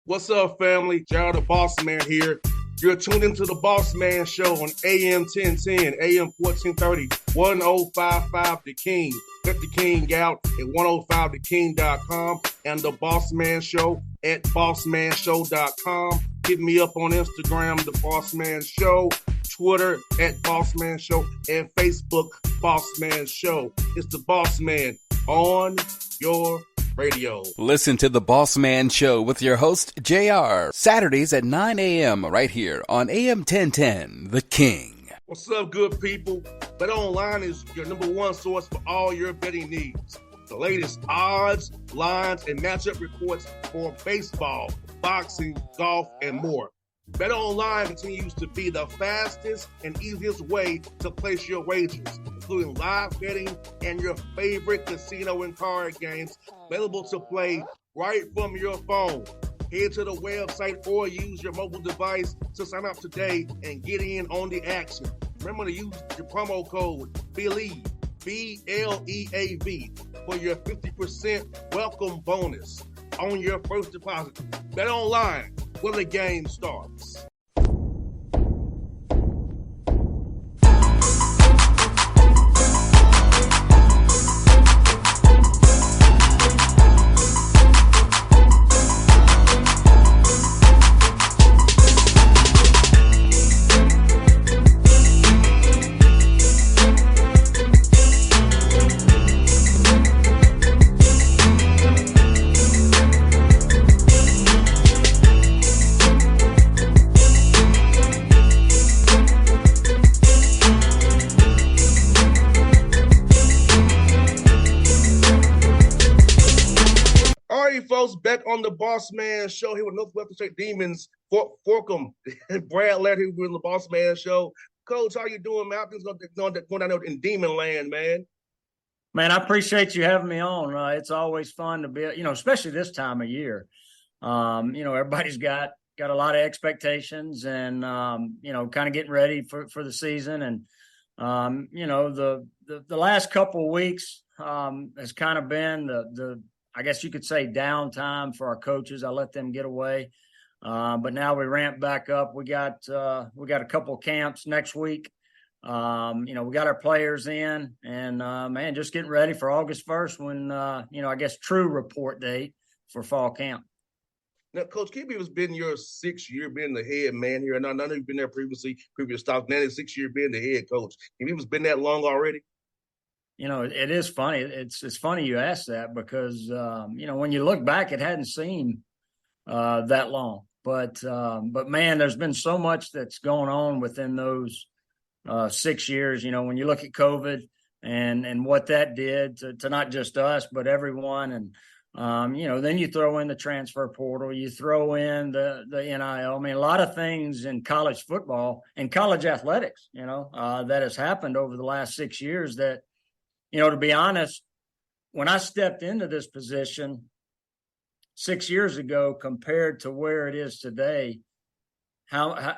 What's up, family? Gerald the Bossman here. You're tuned into the Bossman Show on AM 1010, AM 1430, 1055 The King. Let the King out at 105theking.com and the Bossman Show at bossmanshow.com. Hit me up on Instagram, The Bossman Show, Twitter at Bossman Show, and Facebook, Bossman Show. It's the Bossman on your radio. Listen to the Bossman Show with your host, JR, Saturdays at 9 a.m. right here on AM 1010, The King. What's up, good people? BetOnline is your number one source for all your betting needs. The latest odds, lines, and matchup reports for baseball, boxing, golf, and more. BetOnline continues to be the fastest and easiest way to place your wagers, including live betting and your favorite casino and card games available to play right from your phone. Head to the website or use your mobile device to sign up today and get in on the action. Remember to use your promo code BELIEVE, B-L-E-A-V, for your 50% welcome bonus on your first deposit. BetOnline, where the game starts. Back on the Bossman Show here with Northwestern State Demons, Forkham, Brad Laird here with the Bossman Show. Coach, how you doing, man? Things going down there in Demon Land, man. Man, I appreciate you having me on. It's always fun to be, especially this time of year. Everybody's got a lot of expectations and, kind of getting ready for the season. And, the last couple of weeks has kind of been the I guess you could say downtime for our coaches. I let them get away. But now we ramp back up. We got a couple of camps next week. We got our players in and just getting ready for August 1st when, I guess true report date for fall camp. Now, Coach Kirby has been your 6th year being the head man here. And I know you've been there previous stock. Now it's 6th year being the head coach. Kirby has been that long already. It is funny. It's funny you ask that because, when you look back, it hadn't seemed that long. But man, there's been so much that's going on within those 6 years. When you look at COVID and what that did to not just us, but everyone. And, then you throw in the transfer portal, you throw in the NIL. I mean, a lot of things in college football and college athletics, that has happened over the last 6 years that, to be honest, when I stepped into this position 6 years ago compared to where it is today, how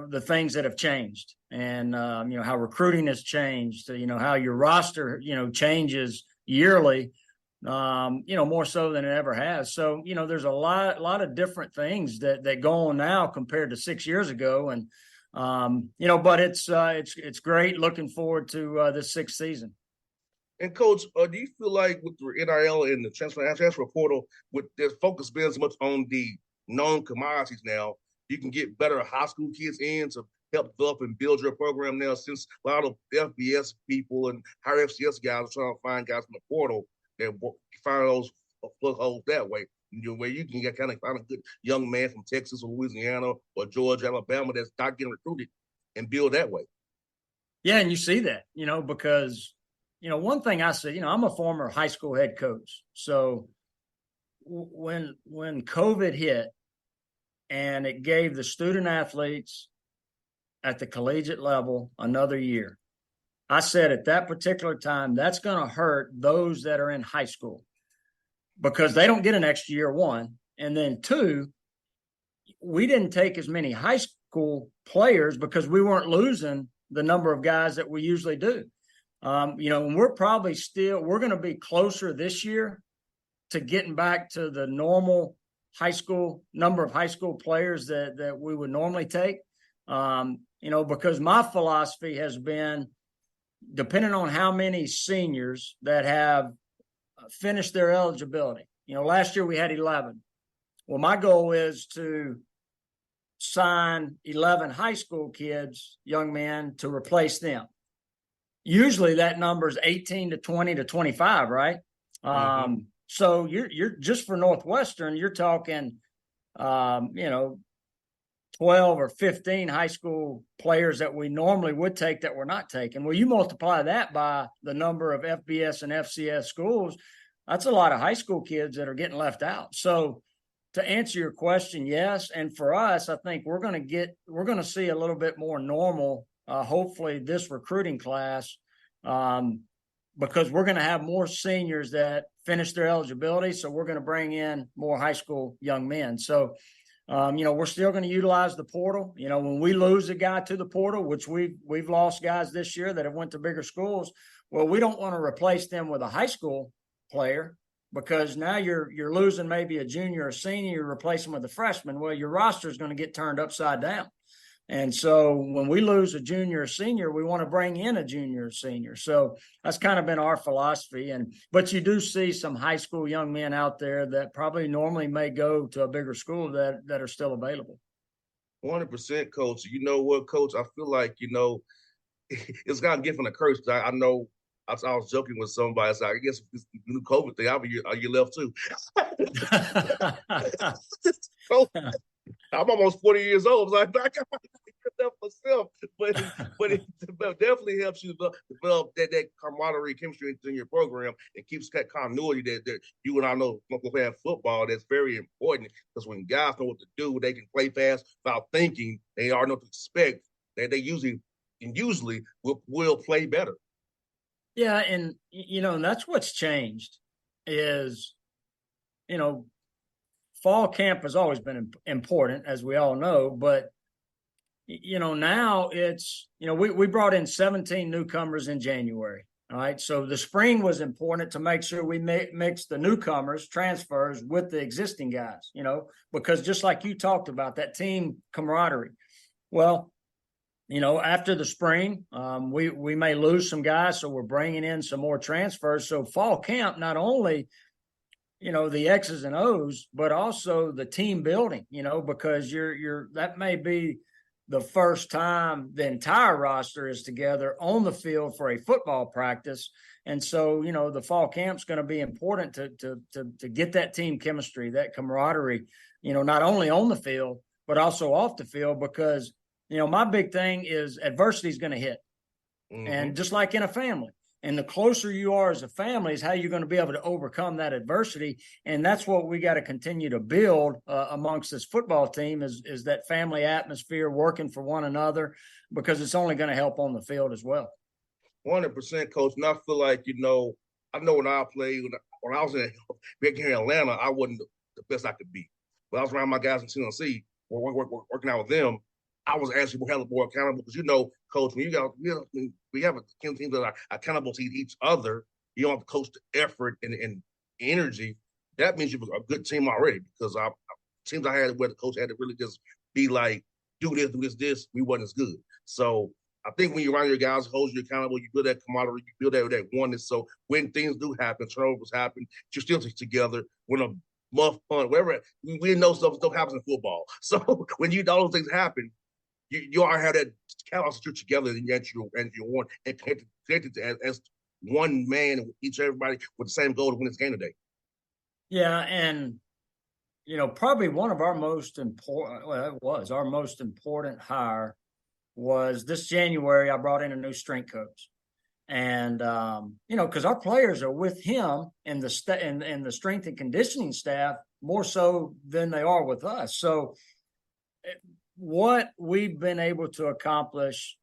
the things that have changed and, how recruiting has changed, how your roster, changes yearly, more so than it ever has. So, there's a lot of different things that go on now compared to 6 years ago. And, but it's great looking forward to this sixth season. And Coach, do you feel like with the NIL and the transfer portal, with their focus being so much on the known commodities now, you can get better high school kids in to help develop and build your program now? Since a lot of FBS people and higher FCS guys are trying to find guys from the portal that find those footholds that way, where you can find a good young man from Texas or Louisiana or Georgia, Alabama that's not getting recruited and build that way. Yeah, and you see that, because one thing I say, I'm a former high school head coach. So when COVID hit and it gave the student athletes at the collegiate level another year, I said at that particular time, that's going to hurt those that are in high school because they don't get an extra year, one. And then two, we didn't take as many high school players because we weren't losing the number of guys that we usually do. And we're going to be closer this year to getting back to the normal number of high school players that we would normally take. Because my philosophy has been, depending on how many seniors that have finished their eligibility. Last year we had 11. Well, my goal is to sign 11 high school kids, young men, to replace them. Usually that number is 18 to 20 to 25, right? So you're just for Northwestern, you're talking, 12 or 15 high school players that we normally would take that we're not taking. Well, you multiply that by the number of FBS and FCS schools, that's a lot of high school kids that are getting left out. So to answer your question, yes. And for us, I think we're going to see a little bit more normal, hopefully this recruiting class, because we're going to have more seniors that finish their eligibility. So we're going to bring in more high school young men. So, we're still going to utilize the portal. When we lose a guy to the portal, which we've lost guys this year that have went to bigger schools, well, we don't want to replace them with a high school player, because now you're losing maybe a junior or senior, you're replacing with a freshman. Well, your roster is going to get turned upside down. And so when we lose a junior or senior, we want to bring in a junior or senior. So that's kind of been our philosophy. But you do see some high school young men out there that probably normally may go to a bigger school that are still available. 100%, Coach. You know what, Coach? I feel like, it's got a gift and a curse. I know I was joking with somebody. I said, I guess this new COVID thing, I'll be you left too. So, I'm almost 40 years old. I got myself myself, but it definitely helps you develop that camaraderie, chemistry in your program, and keeps that continuity that you and I know playing football. That's very important, because when guys know what to do, they can play fast without thinking. They already know what to expect. They usually will play better. Yeah, and that's what's changed is, fall camp has always been important, as we all know, but now it's, we brought in 17 newcomers in January. All right. So the spring was important to make sure we mix the newcomers, transfers with the existing guys, because just like you talked about, that team camaraderie. Well, after the spring, we may lose some guys, so we're bringing in some more transfers. So fall camp, not only the X's and O's, but also the team building, because that may be the first time the entire roster is together on the field for a football practice. And so, the fall camp's going to be important to get that team chemistry, that camaraderie, not only on the field, but also off the field, because, my big thing is adversity is going to hit. Mm-hmm. And just like in a family, and the closer you are as a family is how you're going to be able to overcome that adversity. And that's what we got to continue to build amongst this football team is that family atmosphere, working for one another, because it's only going to help on the field as well. 100%, Coach. And I feel like, I know when I played, when I was back here in Atlanta, I wasn't the best I could be. But I was around my guys in Tennessee, working out with them. I was actually more accountable, because, Coach, when we have a team that are accountable to each other, you don't have to coach the effort and energy. That means you're a good team already, because teams I had where the coach had to really just be like, do this, we wasn't as good. So I think when you're around your guys, hold you accountable, you build that camaraderie, you build that oneness. So when things do happen, turnovers happen, you're still together. When a muff punt, whatever, we know stuff happens in football. So when all those things happen, you already have that callous that you're together and you're one and connected as one man, everybody with the same goal to win this game today. Yeah, and probably one of our most important, our most important hire was this January. I brought in a new strength coach, and because our players are with him and the strength and conditioning staff more so than they are with us. So what we've been able to accomplish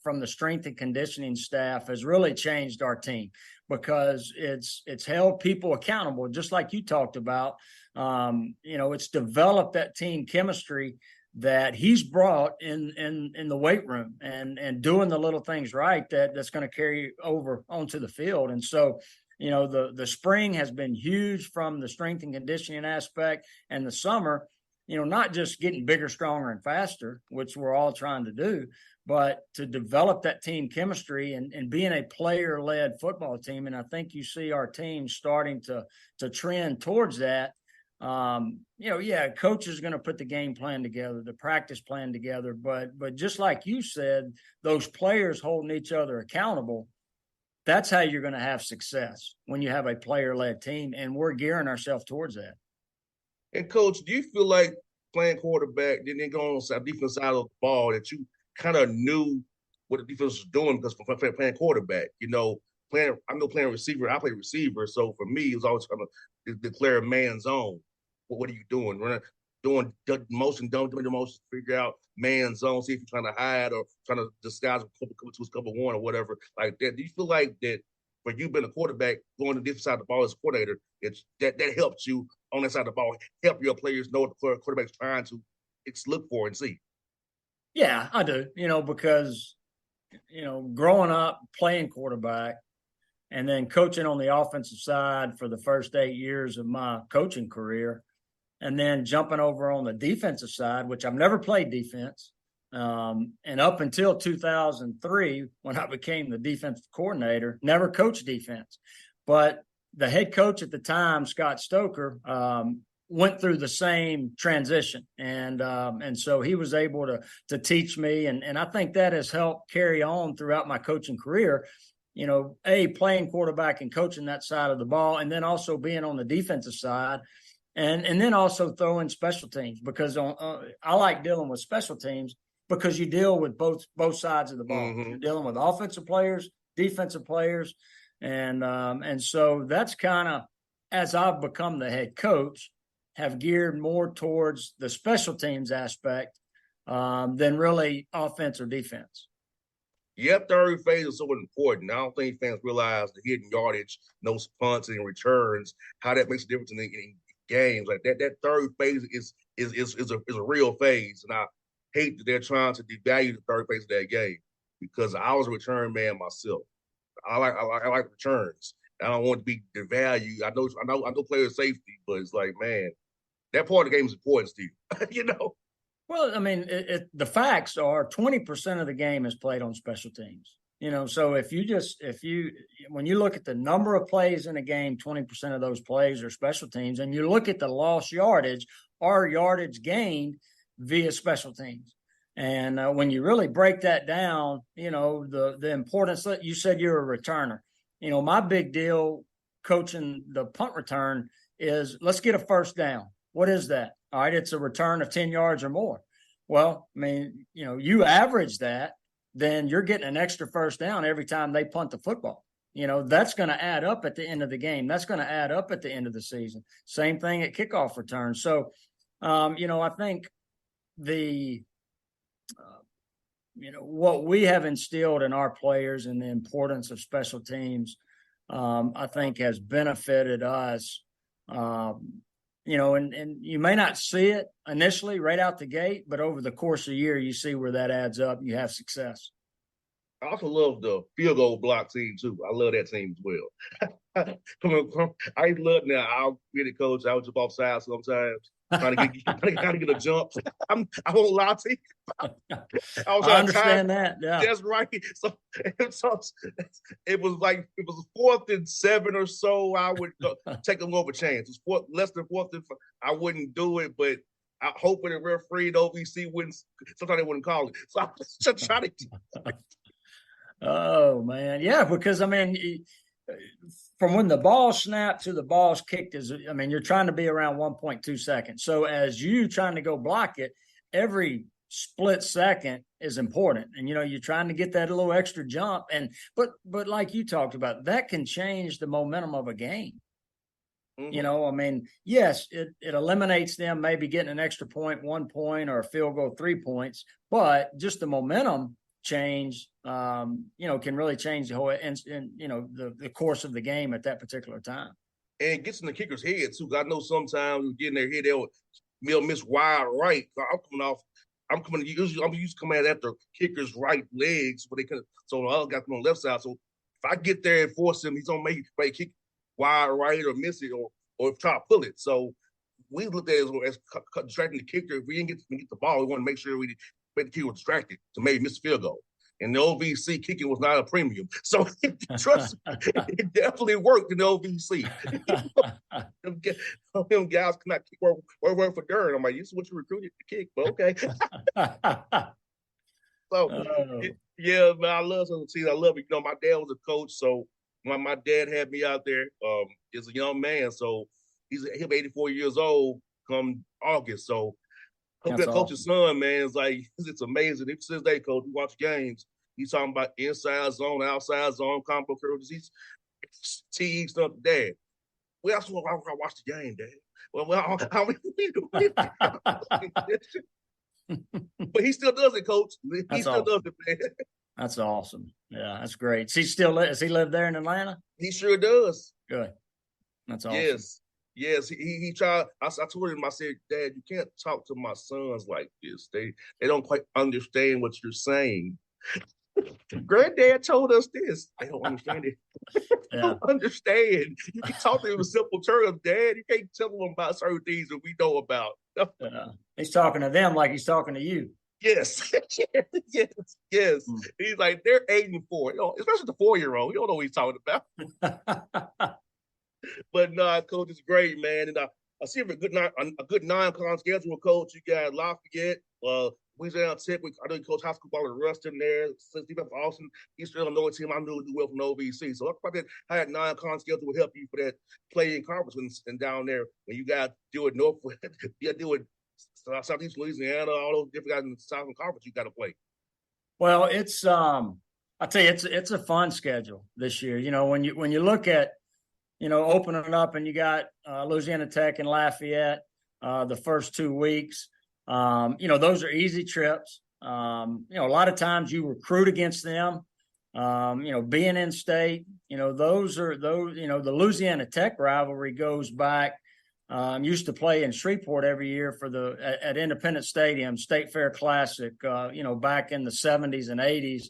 from the strength and conditioning staff has really changed our team, because it's held people accountable, just like you talked about. It's developed that team chemistry that he's brought in the weight room and doing the little things right that's going to carry over onto the field. And so, the spring has been huge from the strength and conditioning aspect, and the summer, not just getting bigger, stronger, and faster, which we're all trying to do, but to develop that team chemistry and being a player-led football team. And I think you see our team starting to trend towards that. Coach is going to put the game plan together, the practice plan together, but just like you said, those players holding each other accountable, that's how you're going to have success when you have a player-led team, and we're gearing ourselves towards that. And Coach, do you feel like playing quarterback, then go on the defense side of the ball, that you kind of knew what the defense was doing because from playing quarterback, playing receiver, I play receiver, so for me, it was always trying to declare man zone. What are you doing? Doing the motion, doing the motion, figure out man zone, see if you're trying to hide or trying to disguise cover one or whatever like that. Do you feel like that for you being a quarterback, going to the different side of the ball as a coordinator, that helps you on that side of the ball, help your players know what the quarterback's trying to look for and see? Yeah, I do, because, growing up playing quarterback and then coaching on the offensive side for the first 8 years of my coaching career, and then jumping over on the defensive side, which I've never played defense. And up until 2003, when I became the defensive coordinator, never coached defense. But the head coach at the time, Scott Stoker, went through the same transition. And so he was able to teach me. And I think that has helped carry on throughout my coaching career, playing quarterback and coaching that side of the ball, and then also being on the defensive side. And then also throw in special teams, because I like dealing with special teams because you deal with both sides of the ball. Mm-hmm. You're dealing with offensive players, defensive players, and so that's kind of, as I've become the head coach, have geared more towards the special teams aspect than really offense or defense. Yep, third phase is so important. I don't think fans realize the hidden yardage, those punts and returns, how that makes a difference in games like that. That third phase is a real phase, and I hate that they're trying to devalue the third phase of that game, because I was a return man myself. I like returns. I don't want to be devalued. I know player safety, but it's like, man, that part of the game is important, Steve. Well, I mean, the facts are 20% of the game is played on special teams. So when you look at the number of plays in a game, 20% of those plays are special teams. And you look at the lost yardage, or yardage gained via special teams. And when you really break that down, the importance that you said you're a returner. My big deal coaching the punt return is, let's get a first down. What is that? All right, it's a return of 10 yards or more. Well, I mean, you average that, then you're getting an extra first down every time they punt the football. That's going to add up at the end of the game. That's going to add up at the end of the season. Same thing at kickoff return. So, I think what we have instilled in our players and the importance of special teams, I think has benefited us. And you may not see it initially right out the gate, but over the course of the year, you see where that adds up. You have success. I also love the field goal block team too. I love that team as well. I love now. I'll be the coach. I was jump off sides sometimes, trying to get a jump. I won't lie to you. I understand that. Yeah, that's right. So it was 4th and 7 or so. I would take a little bit of a chance. It was less than 4th and 5. I wouldn't do it, but I hope the referee, the OVC wouldn't. Sometimes they wouldn't call it. So I was just trying to. Oh man, yeah, because I mean, from when the ball snapped to the ball's kicked you're trying to be around 1.2 seconds. So as you trying to go block it, every split second is important, and you're trying to get that little extra jump. But like you talked about, that can change the momentum of a game. Mm-hmm. Yes, it eliminates them maybe getting an extra point, 1 point, or a field goal, 3 points, but just the momentum change, can really change the whole and the course of the game at that particular time. And it gets in the kicker's head too. I know sometimes you get in their head, they'll miss wide right. I'm used to coming at after kicker's right legs, but so the other guy come on the left side. So if I get there and force him, he's gonna make kick. wide right or miss it or try to pull it. So we looked at it as distracting the kicker. If we didn't get the ball, we want to make sure we made the kicker was distracted to maybe miss a field goal. And the OVC kicking was not a premium. So trust me, it definitely worked in the OVC. them guys cannot kick word for dirt. I'm like, this is what you recruited to kick, but okay. Yeah, man, I love some teams. I love it. My dad was a coach, so my dad had me out there as a young man. So he'll be 84 years old come August. So that coach's son, man, is like, it's amazing. Ever since they coach, we watch games. He's talking about inside zone, outside zone, combo curves. He's teased up Dad. We also want to watch the game, Dad. But he still does it, Coach. He still does it, man. That's awesome. Yeah, that's great. Does he live there in Atlanta? He sure does. Good. That's awesome. Yes. He tried. I told him, I said, Dad, you can't talk to my sons like this. They don't quite understand what you're saying. Granddad told us this. They don't understand it. They don't understand. You can talk to them in simple terms, Dad. You can't tell them about certain things that we know about. He's talking to them like he's talking to you. Yes. yes. He's like, they're 8 and 4. Especially the 4-year-old. You don't know what he's talking about. But no, Coach, it's great, man. And I see a good non-con schedule, Coach. You got Lafayette, Louisiana Tech. I know you coach high school ball in Ruston there. Since you went for Austin, Eastern Illinois team, I knew do well from the OVC. So I probably had non-con schedule will help you for that play in conference and down there when you got to deal with Norfolk, you got to deal with Southeast Louisiana, all those different guys in the Southern Conference you got to play. Well, it's I tell you, it's a fun schedule this year. When you look at opening up and you got Louisiana Tech and Lafayette the first 2 weeks. Those are easy trips. A lot of times you recruit against them. Being in state, the Louisiana Tech rivalry goes back. Used to play in Shreveport every year at Independence Stadium, State Fair Classic, back in the 70s and 80s.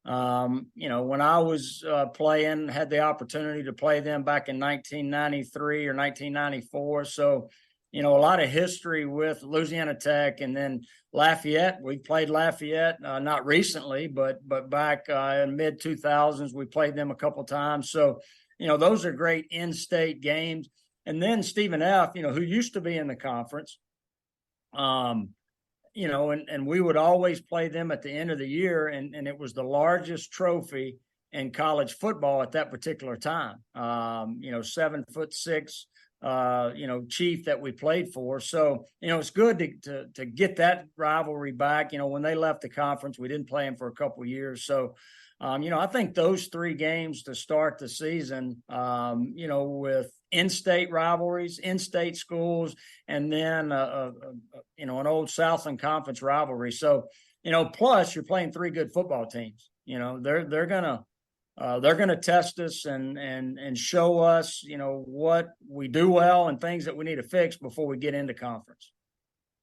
When I was playing, had the opportunity to play them back in 1993 or 1994. So, a lot of history with Louisiana Tech, and then Lafayette. We played Lafayette not recently, but back in mid 2000s, we played them a couple times. So, those are great in-state games. And then Stephen F., who used to be in the conference, and we would always play them at the end of the year, and it was the largest trophy in college football at that particular time. 7'6", chief that we played for. So, it's good to get that rivalry back. When they left the conference, we didn't play them for a couple of years. So, I think those 3 games to start the season, with in-state rivalries, in-state schools, and then, an old Southland Conference rivalry. So, plus you're playing 3 good football teams. They're gonna test us and show us, what we do well and things that we need to fix before we get into conference.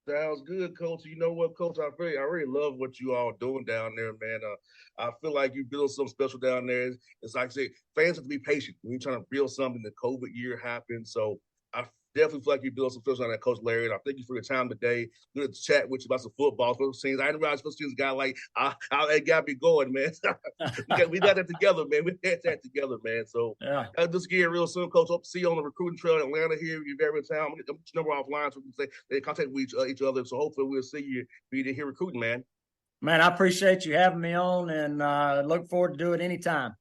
Sounds good, Coach. You know what, Coach? I really love what you all doing down there, man. I feel like you build something special down there. It's like I say, fans have to be patient when you're trying to build something. The COVID year happened, so I definitely feel like you build some special down there, Coach Laird. I thank you for your time today. Good to chat with you about some football, special teams. I didn't realize special teams got I got me going, man. we got that together, man. We had that together, man. So I'll just get here real soon, Coach. Hope to see you on the recruiting trail in Atlanta here. You're very in town. I'm going to get your number offline so we can say they contact with each other. So hopefully we'll see you here recruiting, man. Man, I appreciate you having me on, and look forward to do it anytime.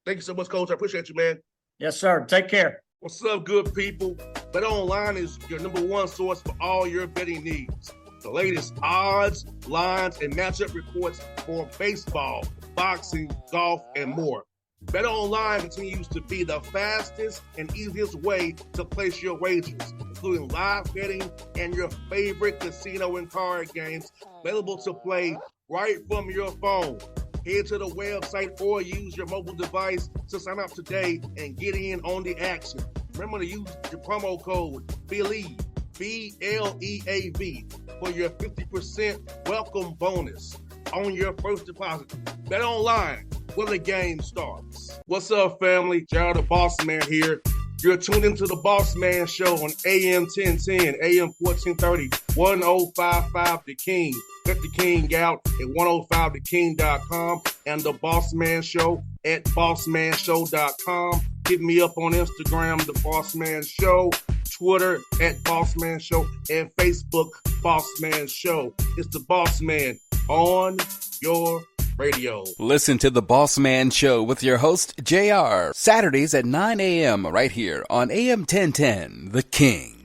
Thank you so much, Coach. I appreciate you, man. Yes, sir. Take care. What's up, good people? BetOnline is your #1 source for all your betting needs. The latest odds, lines, and matchup reports for baseball, boxing, golf, and more. BetOnline continues to be the fastest and easiest way to place your wagers, including live betting and your favorite casino and card games available to play right from your phone. Head to the website or use your mobile device to sign up today and get in on the action. Remember to use your promo code BELIEVE, BLEAV, for your 50% welcome bonus on your first deposit. Bet online when the game starts. What's up, family? Jared the Bossman here. You're tuned into the Bossman Show on AM 1010, AM 1430, 1055 The King. Let the King out at 105theking.com and the Bossman Show at bossmanshow.com. Hit me up on Instagram, The Bossman Show, Twitter at Bossman Show, and Facebook, Bossman Show. It's the Bossman on your radio. Listen to the Bossman Show with your host, JR, Saturdays at 9 a.m. right here on AM 1010, The King.